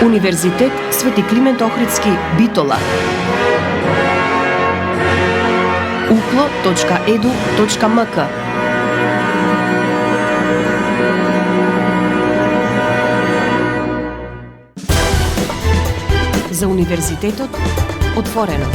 Универзитет Свети Климент Охридски, Битола. uklo.edu.mk. За универзитетот отворено.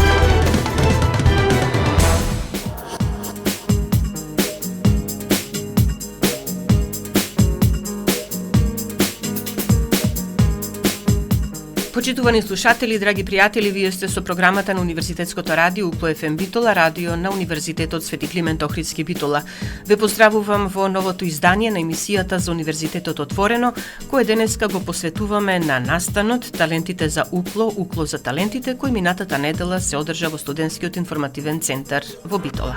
Почитувани слушатели, драги пријатели, вие сте со програмата на Универзитетското радио Укло ФМ Битола, радио на Универзитетот Свети Климент Охридски, Битола. Ве поздравувам во новото издание на емисијата за Универзитетот отворено, кое денеска го посветуваме на настанот Талентите за Укло, Укло за талентите, кој минатата недела се одржа во студентскиот информативен центар во Битола.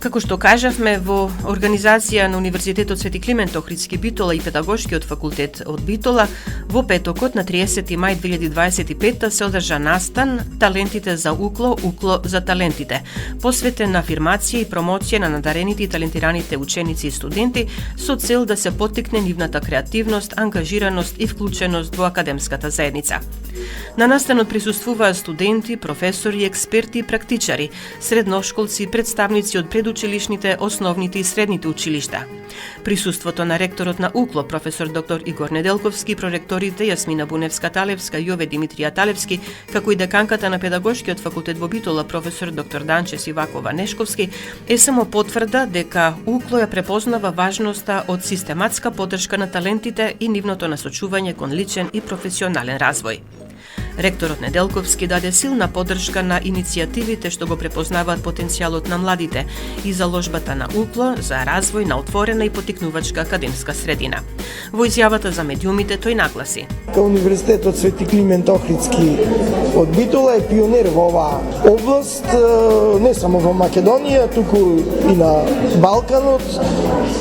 Како што кажавме, во организација на Универзитетот Свети Климент Охридски, Битола и Педагошкиот факултет од Битола, во петокот на 30 мај 2025 се одржа настан Талентите за Укло, Укло за талентите, посветен на афирмација и промоција на надарените и талентираните ученици и студенти со цел да се поттикне нивната креативност, ангажираност и вклученост во академската заедница. На настанот присуствуваа студенти, професори, експерти и практичари, средношколци, представници од предучилишните, основните и средните училишта. Присуството на ректорот на Укло, професор доктор Игор Неделковски, проректорите Јасмина Буневска-Талевска и Јове Димитрија Талевски, како и деканката на Педагошкиот факултет во Битола, професор доктор Данче Сивакова Нешковски, е само потврда дека Укло ја препознава важноста од систематска поддршка на талентите и нивното насочување кон личен и професионален развој. Ректорот Неделковски даде силна поддршка на иницијативите што го препознаваат потенцијалот на младите и заложбата на Укло за развој на отворена и поттикнувачка академска средина. Во изјавата за медиумите тој нагласи: Универзитетот Свети Климент Охридски од Битола е пионер во оваа област, не само во Македонија, туку и на Балканот.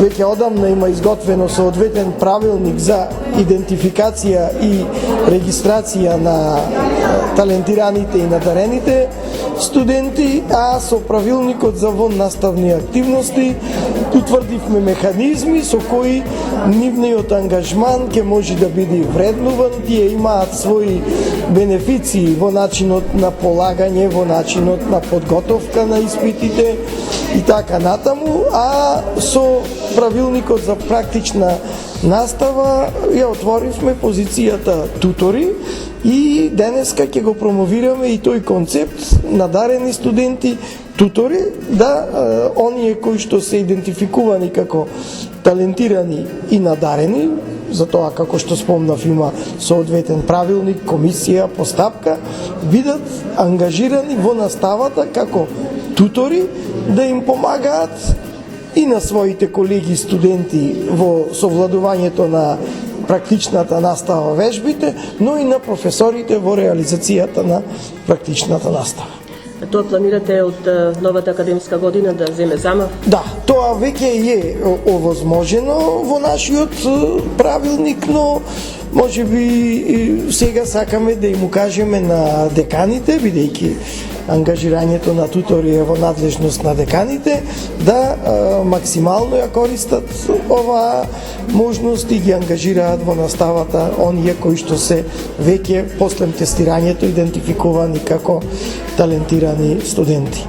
Веќе одамна има изготвено соодветен правилник за идентификација и регистрација на талентираните и надарените студенти, а со правилникот за воннаставни активности утврдивме механизми со кои нивниот ангажман ќе може да биде вреднуван. Тие имаат своји бенефиции во начинот на полагање, во начинот на подготовка на испитите и така натаму, а со правилникот за практична настава ја отворивме позицијата тутори и денеска ќе го промовираме и тој концепт надарени студенти тутори, да оние кои што се идентификувани како талентирани и надарени, за тоа како што спомнав има соодветен правилник, комисија, постапка, бидат ангажирани во наставата како тутори да им помагаат и на своите колеги студенти во совладувањето на практичната настава вежбите, но и на професорите во реализацијата на практичната настава. Тоа планирате од новата академска година да земе замав? Да, тоа веќе е овозможено во нашиот правилник, но може би сега сакаме да им укажеме на деканите, бидејќи ангажирањето на тутори е во надлежност на деканите, да максимално ја користат оваа можност и ги ангажираат во наставата оние кои што се веќе после тестирањето идентификувани како талентирани студенти.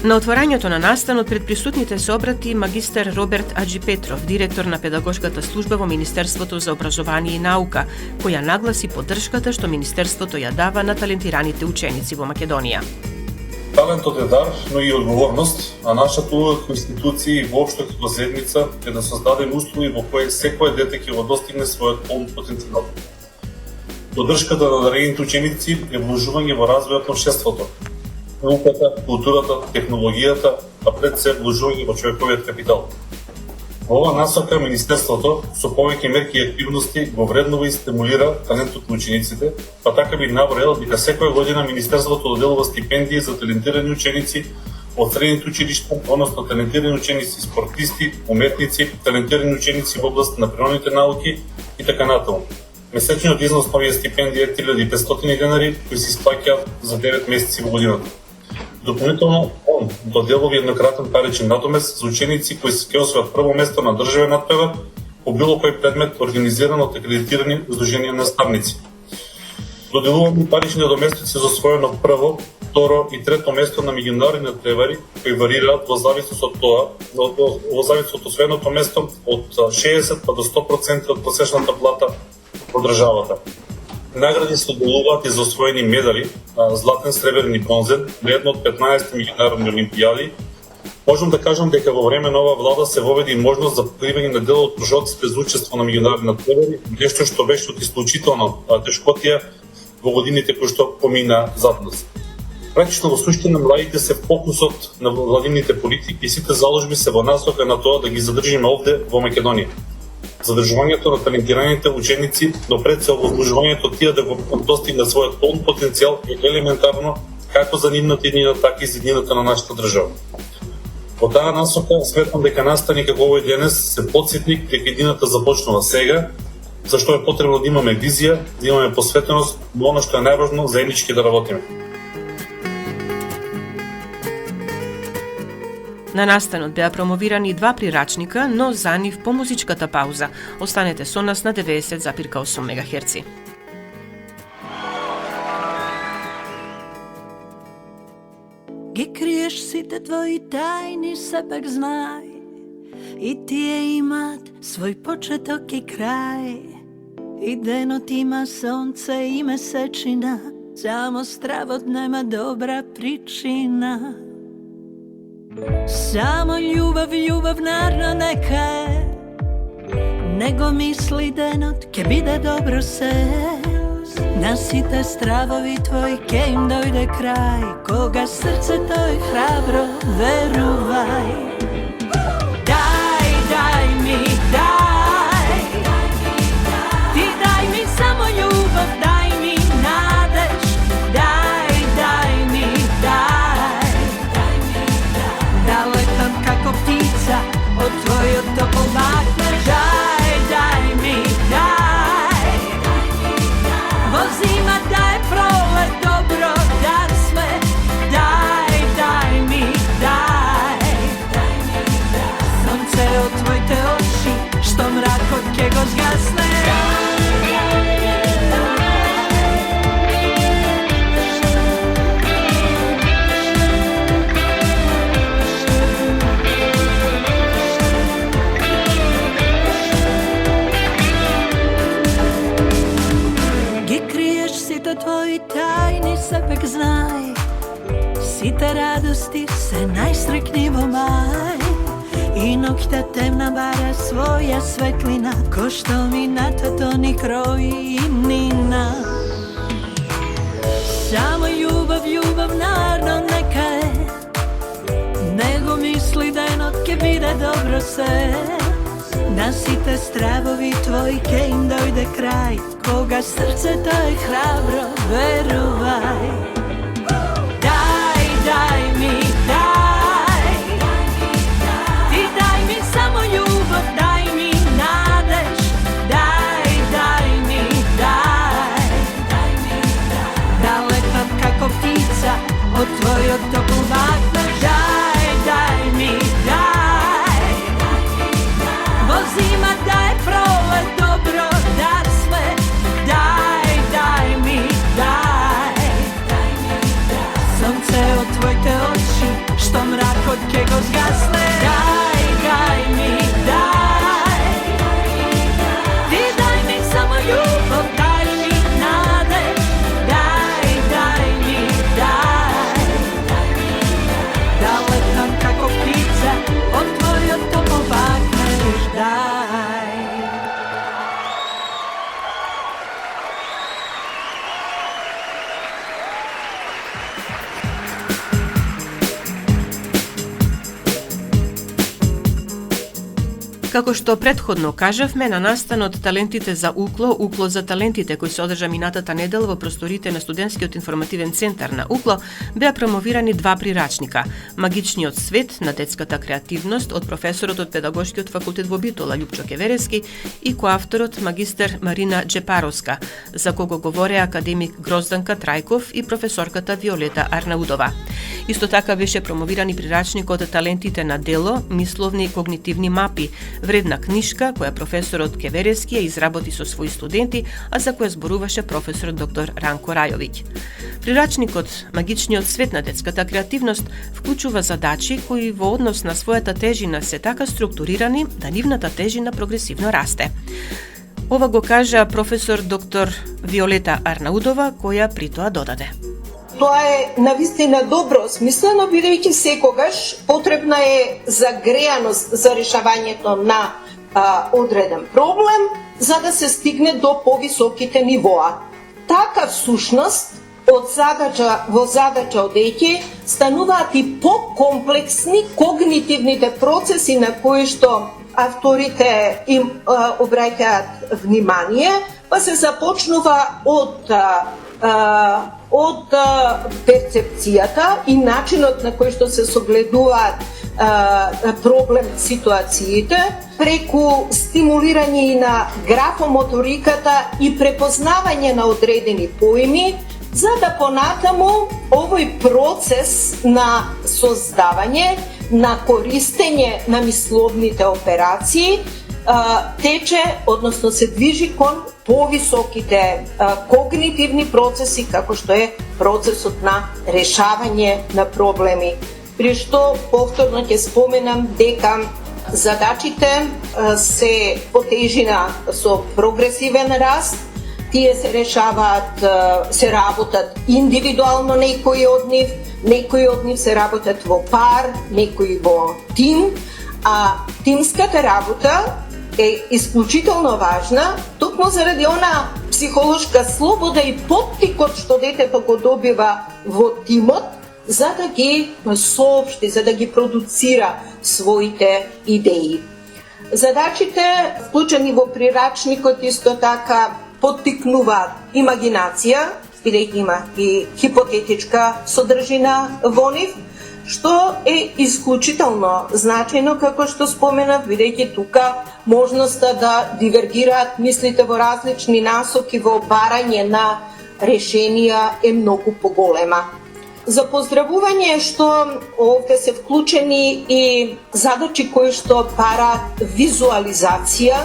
На отворањето на настанот пред присутните се обрати магистер Роберт Аџи Петров, директор на Педагошката служба во Министерството за образование и наука, која нагласи поддршката што Министерството ја дава на талентираните ученици во Македонија. Талентот е дар, но и одговорност, а нашата улога како институција и воопшто како заедница е да создадеме услови во кои секој дете ќе го достигне својот полн потенцијал. Поддршката на надарените ученици е вложување во развојот на општеството, науката, културата, технологијата, а пред се вложување во човековиот капитал. Во ова насока Министерството со повеќе мерки и активности го вреднува и стимулира талентот на учениците, па така би набројал дека секоја година Министерството доделува стипендии за талентирани ученици од средните училишта, односно талентирани ученици спортисти, уметници, талентирани ученици во област на природните науки и така натаму. Месечниот износ на овие стипендии е 3500 денари, кои се исплаќаат за 9 месеци во годината. Дополнително, фонд доделува еднократен паричен надомест за ученици кои ќе освојат прво место на државен надпревар по било кој предмет организиран од акредитирани здруженија наставници. Доделуваме парични надоместици за освоено прво, второ и трето место на меѓународни надпревари кои варираат во зависност од тоа, во зависност од освоеното место од 60 па до 100% од просечната плата во државата. Награди се доделуваат и за освоени медали, златен, сребрен и бронзен, вредно од 15 меѓународни олимпијади. Можам да кажам дека во време на оваа влада се воведи можност за покривање на дел од трошоците без учество на меѓународни надпревари, нешто што беше од исклучителна тешкотија во годините кои што помина зад нас. Практично во суштина младите се фокусот на владините политики и сите заложби се во насока на тоа да ги задржиме овде во Македонија. Задржувањето на талентираните ученици, но пред се овозможувањето тие да го достигнат својот полн потенцијал е елементарно како за нивната иднина, така и за иднината на нашата држава. Во таа насока сметам дека настани како овој денес се потсетник дека иднината започнува сега, зашто е потребно да имаме визија, да имаме посветеност, но оно што е најважно, заеднички да работиме. На настанот беа промовирани 2 прирачника, но за нив по музичката пауза. Останете со нас на 90,8 МГц. Ги криеш сите твои тајни, сепак знај, и тие имат свој почеток и крај. И денот има сонце и месечина, само стравот нема добра причина. Само љубав нарно нека е, него мисли денот ке биде добро се. На сите стравови твои ке им дојде крај, кога срцето е храбро, верувај. Дај ми, дај, ти дај ми само љубав, дај ми надеж, дај ми, дај, да летам како птица од твојот топол вакнеш. Дај ми, дај, во зима да е пролет, добро да сме. Дај ми, дај, сонце од твоите очи, што мракот ке го згасне. Твои тајни сепак знај, сите радости се најстрекни во мај. И ноќта темна бара своја светлина, ко што минатото ни крои и нина. Само љубав нарно нека е, него мисли денот ке биде добро се. На сите стравови твои ке им дојде крај, кога срцето е храбро, верувај. Дај ми, дај, ти дај ми само љубов, дај ми надеж, дај ми, дај, да летам како птица од твојот топол вакнеш. Дај ми, дај, во зима да е пролет, добро да сме. Дај ми, дај, сонце од твоите очи, што мракот ке го згасне. Дај ми, дај, ти дај ми само љубов, дај ми надеж, дај ми, дај, да летам како птица од твојот топол вакнеш. Дај. Како што претходно кажавме, на настанот Талентите за Укло за талентите, кој се одржа минатата недела во просторите на студентскиот информативен центар на Укло, беа промовирани 2 прирачника: Магичниот свет на детската креативност од професорот од Педагошкиот факултет во Битола Љупчо Кеверески и коавторот магистер Марина Джепаровска, за кого говореа академик Грозданка Трајков и професорката Виолета Арнаудова. Исто така беше промовиран и прирачникот Талентите на дело, мисловни и когнитивни мапи, вредна книшка која професорот Кеверески ја изработи со своји студенти, а за која зборуваше професорот доктор Ранко Рајовиќ. Прирачникот Магичниот свет на детската креативност вклучува задачи кои во однос на својата тежина се така структурирани да нивната тежина прогресивно расте. Ова го кажа професор доктор Виолета Арнаудова, која при тоа додаде. Тоа е навистина добро смислено, бидејќи секогаш потребна е загреаност за решавањето на одреден проблем, за да се стигне до повисоките нивоа. Така всушност од задача во задача одеќе стануваат и покомплексни когнитивните процеси на кои што авторите им обраќаат внимание, па се започнува од перцепцијата и начинот на кој што се согледуваат проблем ситуациите, преку стимулирање на графомоториката и препознавање на одредени поими, за да понатаму овој процес на создавање, на користење на мисловните операции тече, односно се движи кон повисоките когнитивни процеси, како што е процесот на решавање на проблеми. При што повторно ќе споменам дека задачите се по тежина со прогресивен раст, тие се решаваат, се работат индивидуално некои од нив се работат во пар, некои во тим, а тимската работа е исклучително важна, токму заради она психолошка слобода и поттикот што детето го добива во тимот, за да ги соопшти, за да ги продуцира своите идеи. Задачите, вклучени во прирачникот, исто така поттикнуваат имагинација, бидејќи има и хипотетичка содржина во нив, што е исклучително значајно, како што споменав, бидејќи тука можноста да дивергираат мислите во различни насоки во барање на решенија е многу поголема. За поздравување што овде се вклучени и задачи кои што бараат визуализација,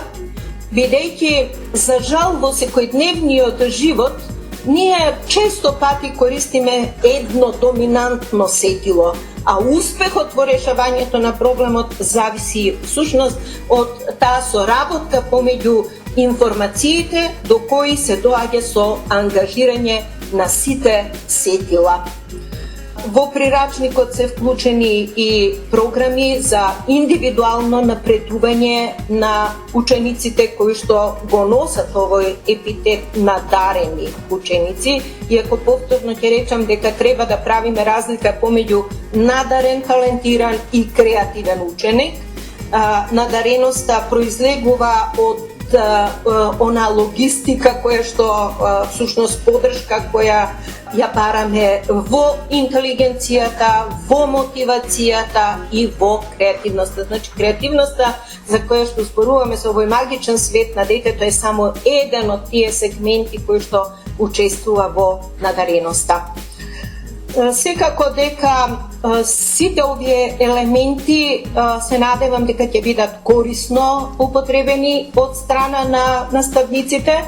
бидејќи за жал во секојдневниот живот ние често пати користиме едно доминантно сетило, а успехот во решавањето на проблемот зависи всушност од таа соработка помеѓу информациите до кои се доаѓа со ангажирање на сите сетила. Во прирачникот се вклучени и програми за индивидуално напредување на учениците кои што го носат овој епитет надарени ученици, иако повторно ќе речам дека треба да правиме разлика помеѓу надарен, талентиран и креативен ученик. Надареноста произлегува од она логистика која што всушност подршка која ја бараме во интелигенцијата, во мотивацијата и во креативноста. Значи, креативноста за која што зборуваме со овој магичен свет на детето е само еден од тие сегменти кои што учествува во надареноста. Секако дека сите овие елементи се надевам дека ќе бидат корисно употребени од страна на наставниците,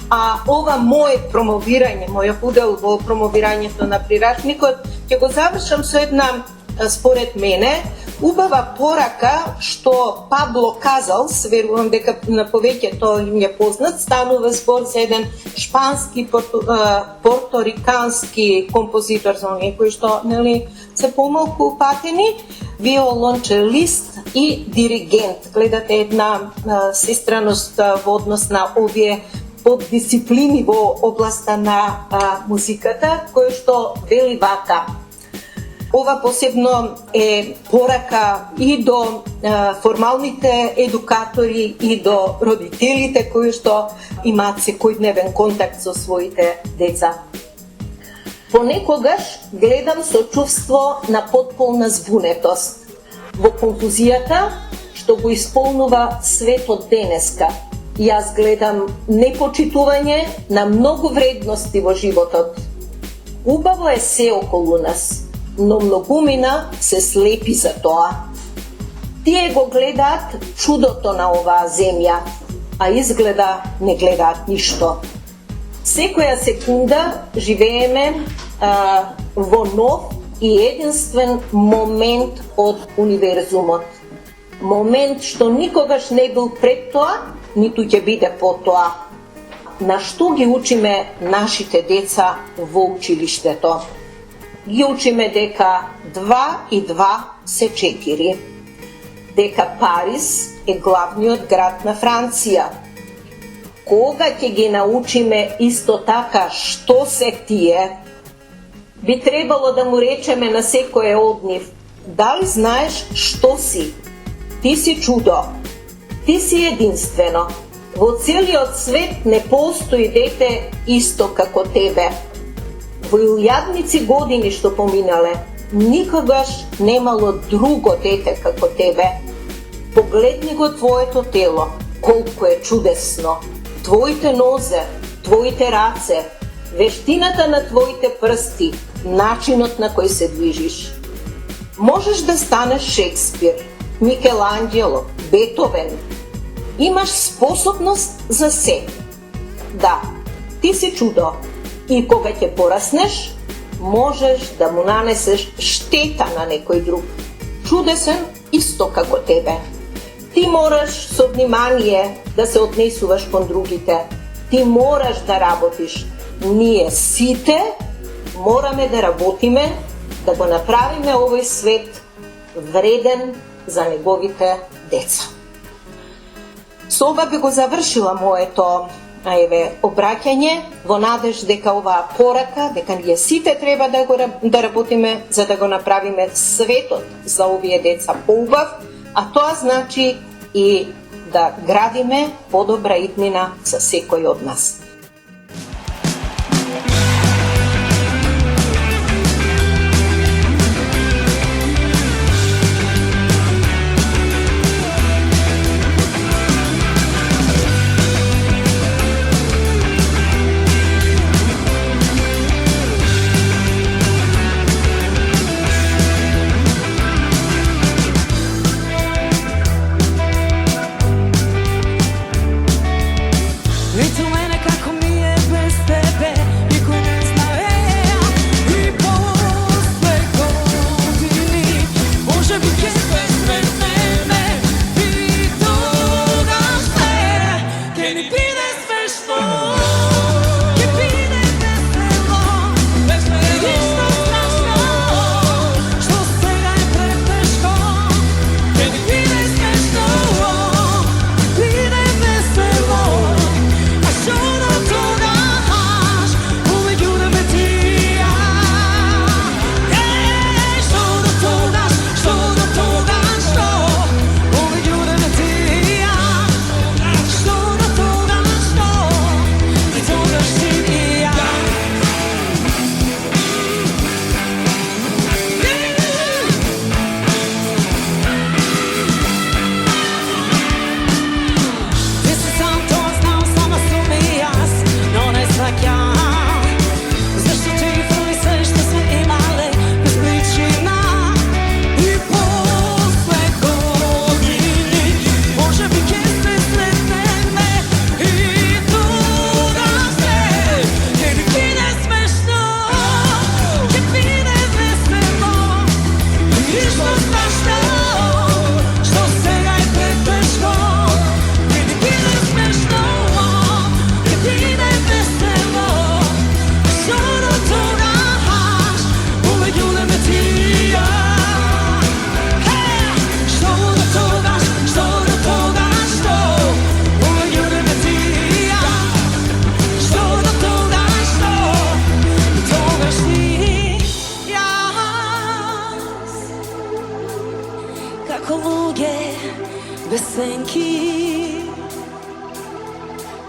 а ова моје промовирање, мојот удел во промовирањето на прирачникот, ќе го завршам со една, според мене, убава порака што Пабло Казалс, верувам дека на повеќето им е познат, станува збор за еден шпански, порторикански композитор, за оние кои што се помалку упатени, виолончелист и диригент. Гледате една сестраност во однос на овие поддисциплини во областа на музиката, кој што вели вака: ова посебно е порака и до формалните едукатори и до родителите кои што имаат секојдневен контакт со своите деца. Понекогаш гледам со чувство на потполна збунетост во конфузијата што го исполнува светот денеска. Јас гледам непочитување на многу вредности во животот. Убаво е се околу нас. но многумина се слепи за тоа. Тие го гледаат чудото на оваа земја, а изгледа не гледаат ништо. Секоја секунда живееме во нов и единствен момент од универзумот. Момент што никогаш не бил пред тоа, ниту ќе биде по тоа. На што ги учиме нашите деца во училиштето? Ги учиме дека 2 и 2 се 4. Дека Париз е главниот град на Франција. Кога ќе ги научиме исто така што се тие, би требало да му речеме на секој од нив: дали знаеш што си? Ти си чудо. Ти си единствено. Во целиот свет не постои дете исто како тебе. Во илјадници години што поминале, никогаш немало друго дете како тебе. Погледни го твоето тело, колку е чудесно. Твоите нозе, твоите раце, вештината на твоите прсти, начинот на кој се движиш. Можеш да станеш Шекспир, Микеланджело, Бетовен. Имаш способност за се. Да, ти си чудо. И кога ќе пораснеш, можеш да му нанесеш штета на некој друг. Чудесен исто како тебе. Ти мораш со внимание да се однесуваш кон другите. Ти мораш да работиш. Ние сите мораме да работиме, да го направиме овој свет вреден за неговите деца. Со ова би го завршила моето обраќање во надеж дека оваа порака, дека ние сите треба да работиме за да го направиме светот за овие деца поубав, а тоа значи и да градиме подобра иднина за секој од нас.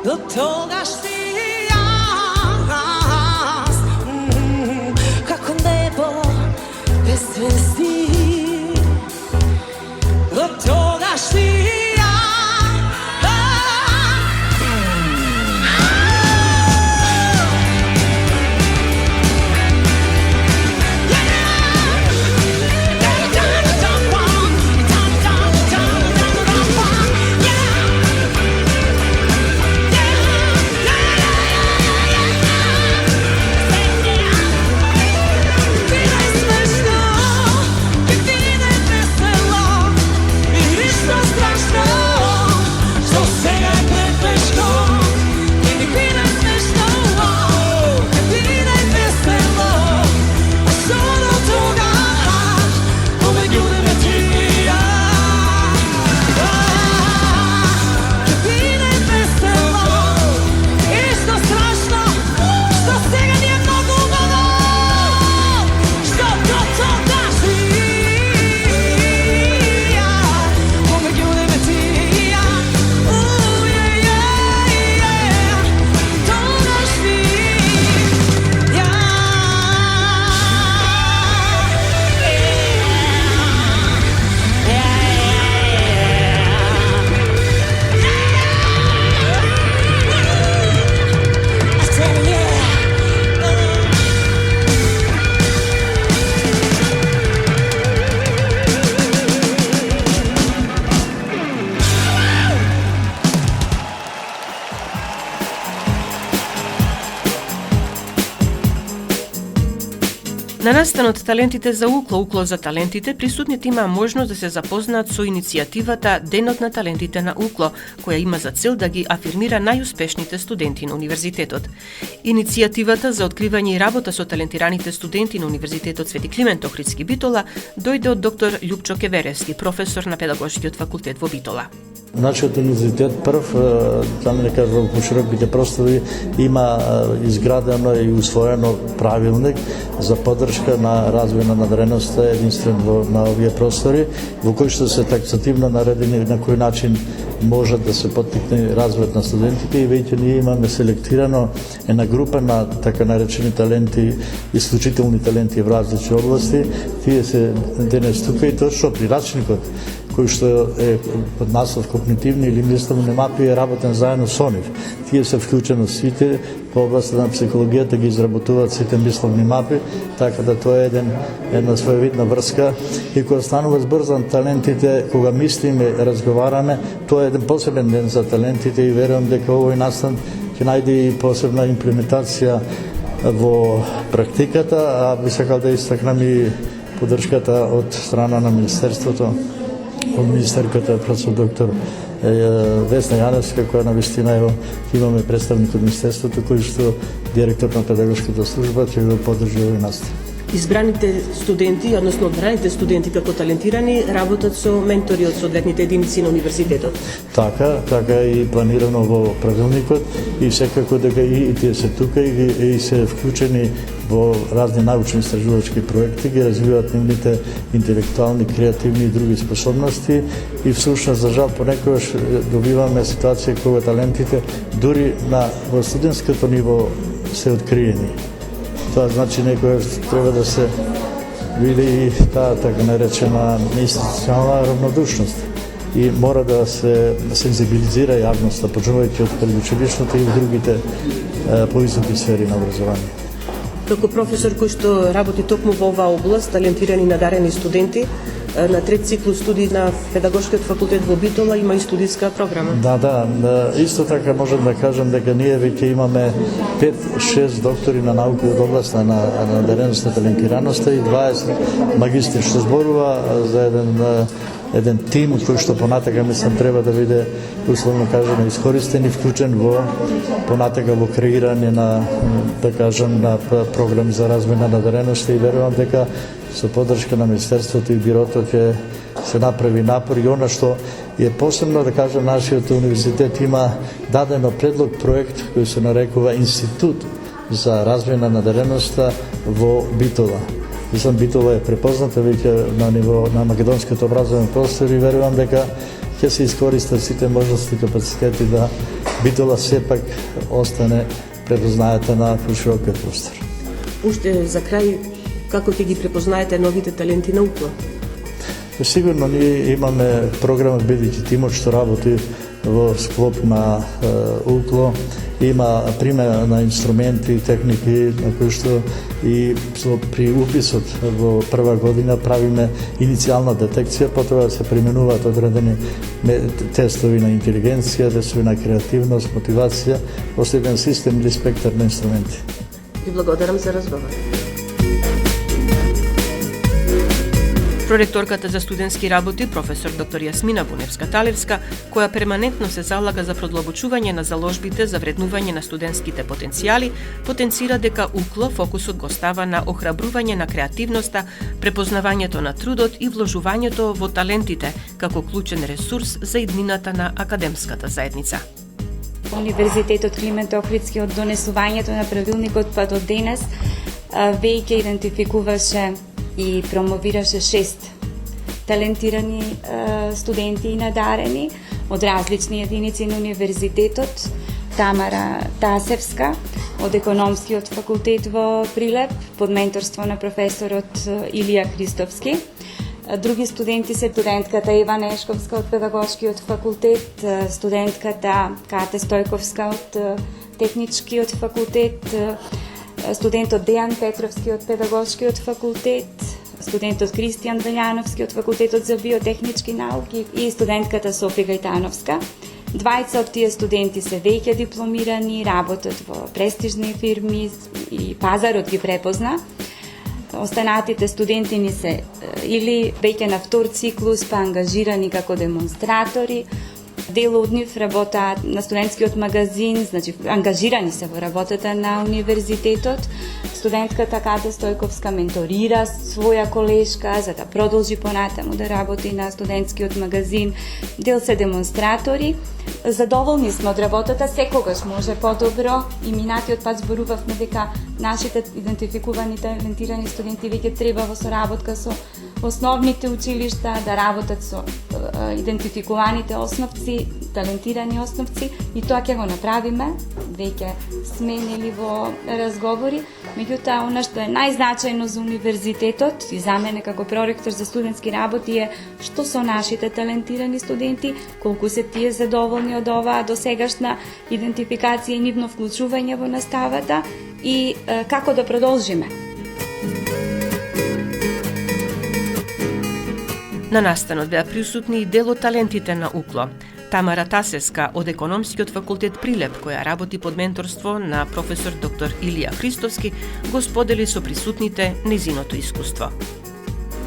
Do toga si jaz, kako nebo bez zvesti. Do toga si jaz. За настанот Талентите за Укло за талентите, присутните има можност да се запознаат со иницијативата Денот на талентите на Укло, која има за цел да ги афирмира најуспешните студенти на универзитетот. Иницијативата за откривање и работа со талентираните студенти на Универзитетот Свети Климент Охридски Битола дојде од доктор Љупчо Кеверевски, професор на Педагошкиот факултет во Битола. Нашиот универзитет прв, да кажам, во широките простори има изградено и усвоено правилник за поддршка на развој на надареноста единствен на овие простори, во кој што се таксативно наредени на кој начин може да се поттикне развојот на студентите и веќе ние имаме селектирано една група на така наречени таленти, исклучителни таленти во различни области. Тие се денес тука и точно прирачникот кој што е под наслов когнитивни или мисловни мапи е работен заедно со нив. Тие се вклучени сите по областа на психологијата, ги изработуваат сите мисловни мапи, така да тоа е една своевидна врска. И кога станува збор за талентите, кога мислиме, разговараме, тоа е еден посебен ден за талентите и верувам дека овој настан ќе најде и посебна имплементација во практиката, а би сакал да истакнам и поддршката од страна на Министерството, од министерката професор доктор Весна Јаневска, која навистина имаме представник од Министерството, кој што директор на педагошката служба ќе го поддржи овој настан. Избраните студенти, односно одбраните студенти како талентирани, работат со ментори од соодветните единици на универзитетот. Така и планирано во правилникот и секако дека и тие се тука и се вклучени во разни научни истражувачки проекти, ги развиваат нивните интелектуални, креативни и други способности и всушност, за жал, понекогаш добиваме ситуација кога талентите дури во студентското ниво се откриени. Тоа значи некојаш треба да се види и таа така наречена институционална равнодушност и мора да се сензибилизира јавноста, почнувајќи од предучилишното и другите повисоки сфери на образование. Како професор кој што работи токму во оваа област, талентирани и надарени студенти, на трет циклус студии на Педагошкиот факултет во Битола има и студиска програма. Да, исто така можам да кажам дека ние веќе имаме 5-6 доктори на науки од област на надареност на талентираноста и 20 магистри, што зборува за еден тим кој што понатака мислам треба да биде условно кажано искористен и вклучен во понатака во креирање на да кажам на програми за развој на надареноста и верувам дека со поддршка на Министерството и Бирото ќе се направи напор и она што е посебно да кажам нашиот универзитет има дадено предлог проект кој се нарекува Институт за развој на надареноста во Битола. Мислам, Битола е препозната веќе на ниво на македонскиот образовен простор и верувам дека ќе се искористат сите можности и капацитети да Битола сепак остане препознаета на широкиот простор. Уште за крај, како ќе ги препознаете новите таленти на Укло? Сигурно ние имаме програма бидејќи тимот што работи во склоп на Укло, има пример на инструменти и техники на кои што и при уписот во прва година правиме иницијална детекција, потоа се применуваат одредени тестови на интелигенција, тестови на креативност, мотивација, еден систем или спектар на инструменти. Ви благодарам за разговор. Проректорката за студентски работи, професор доктор Јасмина Буневска-Талевска, која перманентно се залага за продлабочување на заложбите за вреднување на студентските потенцијали, потенцира дека Укло фокусот го става на охрабрување на креативноста, препознавањето на трудот и вложувањето во талентите како клучен ресурс за иднината на академската заедница. Универзитетот Климент Охридски од донесувањето на правилникот па до денес веќе идентификуваше и промовираше 6 талентирани студенти и надарени од различни единици на универзитетот. Тамара Тасевска од економскиот факултет во Прилеп под менторство на професорот Илија Христовски. Други студенти се студентката Ева Нешковска од педагошкиот факултет, студентката Кате Стојковска од техничкиот факултет, студентот Дејан Петровски од педагошкиот факултет, студентот Кристијан Велјановски од факултетот за биотехнички науки и студентката Софија Гајтановска. Двајца од тие студенти се веќе дипломирани, работат во престижни фирми и пазарот ги препозна. останатите студенти ни се или веќе на втор циклус, па ангажирани како демонстратори. Дел од нив работаат на студентскиот магазин, значи ангажирани се во работата на универзитетот. Студентката Ката Стојковска менторира своја колешка за да продолжи понатаму да работи на студентскиот магазин. Дел се демонстратори. Задоволни сме од работата, секогаш може подобро и минатиот пат зборувавме дека нашите идентификувани талентирани студенти веќе треба во соработка со основните училишта да работат со идентификуваните основци, талентирани основци и тоа ќе го направиме, веќе сме нели во разговори. Меѓутоа, она што е најзначајно за универзитетот и за мене како проректор за студентски работи е што со нашите талентирани студенти, колку се тие задоволни од оваа досегашна идентификација и нивно вклучување во наставата и како да продолжиме. На настанот беа присутни и дел од талентите на УКЛО. Тамара Тасеска од Економскиот факултет Прилеп, која работи под менторство на професор доктор Илија Христоски, го сподели со присутните нејзиното искуство.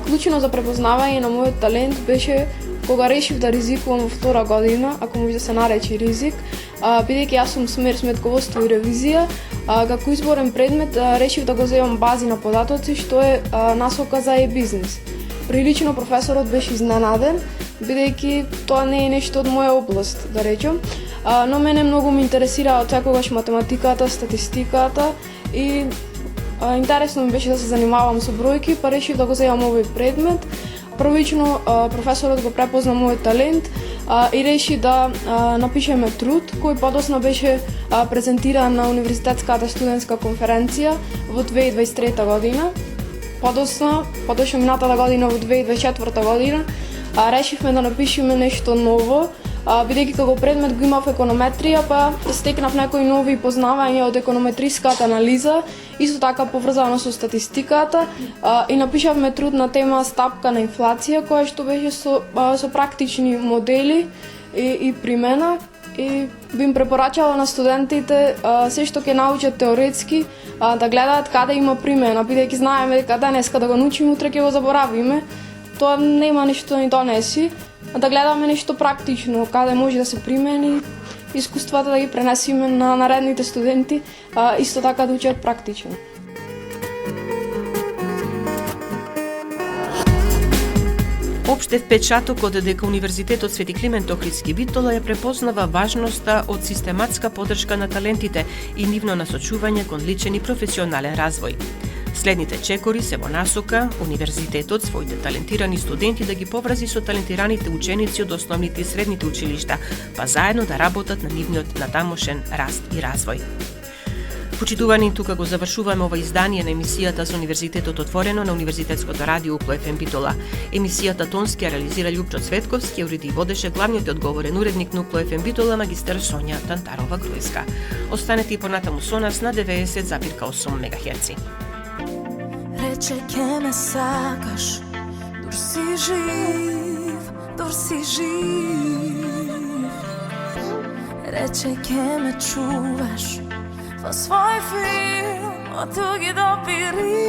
Клучно за препознавање на мојот талент беше кога решив да ризикувам во втора година, ако може да се нарече ризик, бидејќи јас сум смер сметководство и ревизија, како изборен предмет решив да го земам бази на податоци, што е насока за e-бизнес. Прилично професорот беше изненаден, бидејќи тоа не е нешто од моја област, да речем, но мене многу ме интересира од секогаш математиката, статистиката и интересно ми беше да се занимавам со бројки, па решив да го земам овој предмет. Првично професорот го препозна мојот талент и реши да напишеме труд, кој подосна беше презентиран на Универзитетската студентска конференција во 2023 година. Подоцна минатата година во 2024 година, решивме да напишеме нешто ново, бидејќи како предмет го имав економетрија, па стекнав некои нови познавања од економетриската анализа, исто така поврзано со статистиката, и напишавме труд на тема стапка на инфлација, која што беше со практични модели и примена. И би им препорачала на студентите се што ќе научат теоретски да гледаат каде има примена, бидејќи знаеме дека денеска да го научиме, утре ќе го заборавиме. Тоа нема ништо ни донеси, да гледаме нешто практично, каде може да се примени искуствата, да ги пренесиме на наредните студенти, исто така да учат практично. Општев впечатокот дека Универзитетот Свети Климент Охридски Битола ја препознава важноста од систематска поддршка на талентите и нивно насочување кон личен и професионален развој. Следните чекори се во насока Универзитетот своите талентирани студенти да ги поврзи со талентираните ученици од основните и средните училишта, па заедно да работат на нивниот натамошен раст и развој. Почитувани, тука го завршуваме ова издание на емисијата за Универзитетот отворено на Универзитетското радио УКЛО ФМ Битола. Емисијата тонски ја реализира Љупчо Цветковски, уреди и водеше главниот одговорен уредник на УКЛО ФМ Битола магистар Сонја Тантарова-Груевска. Останете и понатаму со нас на 90,8 МГц. Рече ке ме сакаш, дур си жив, дур си жив. Рече ке ме чуваш во свој филм од туги допири.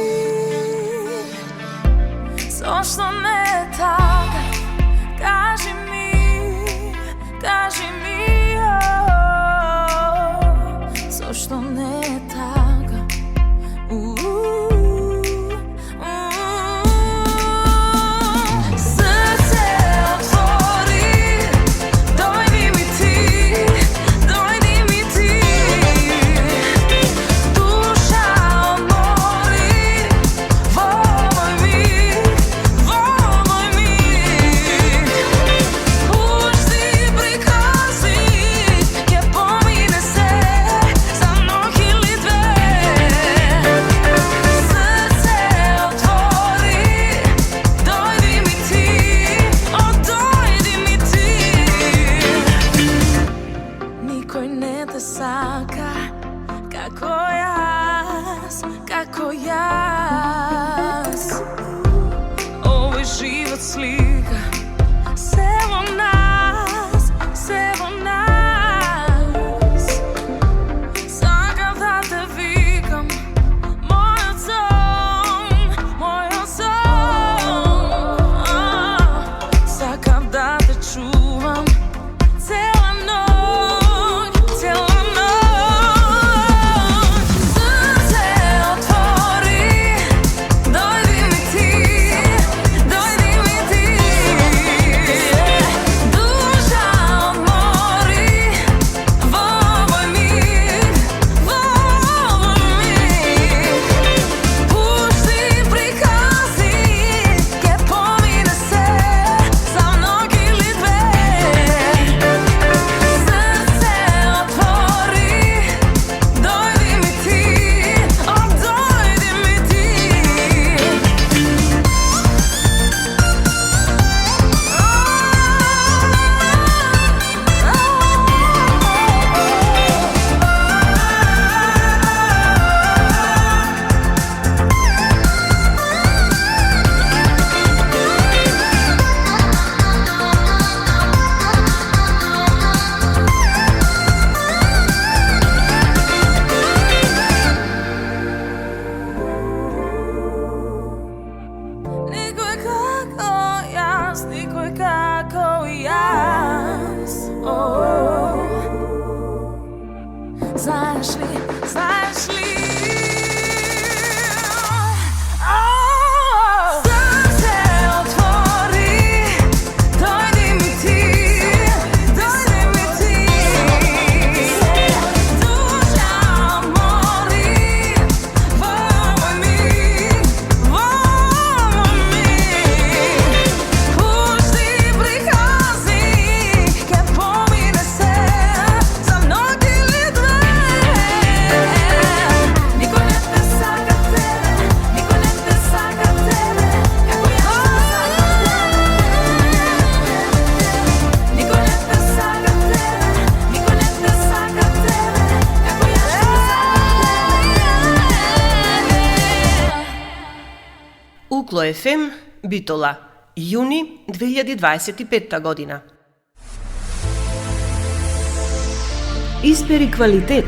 Зошто не е така? Кажи ми, зошто не е така? Волој ми, Укло ФМ, Битола, јуни 2025 година. Избери квалитет.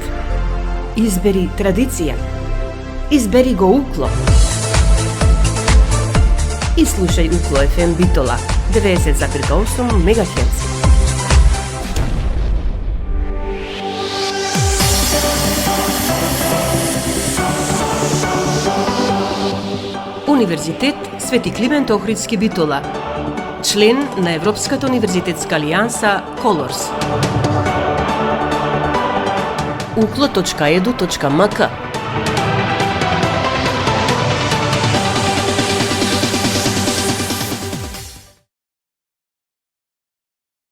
Избери традиција. Избери го Укло. И слушај Укло ФМ Битола 90,8 МГц. Универзитет Свети Климент Охридски Битола. Член на Европската универзитетска алијанса Колорс. uklo.edu.mk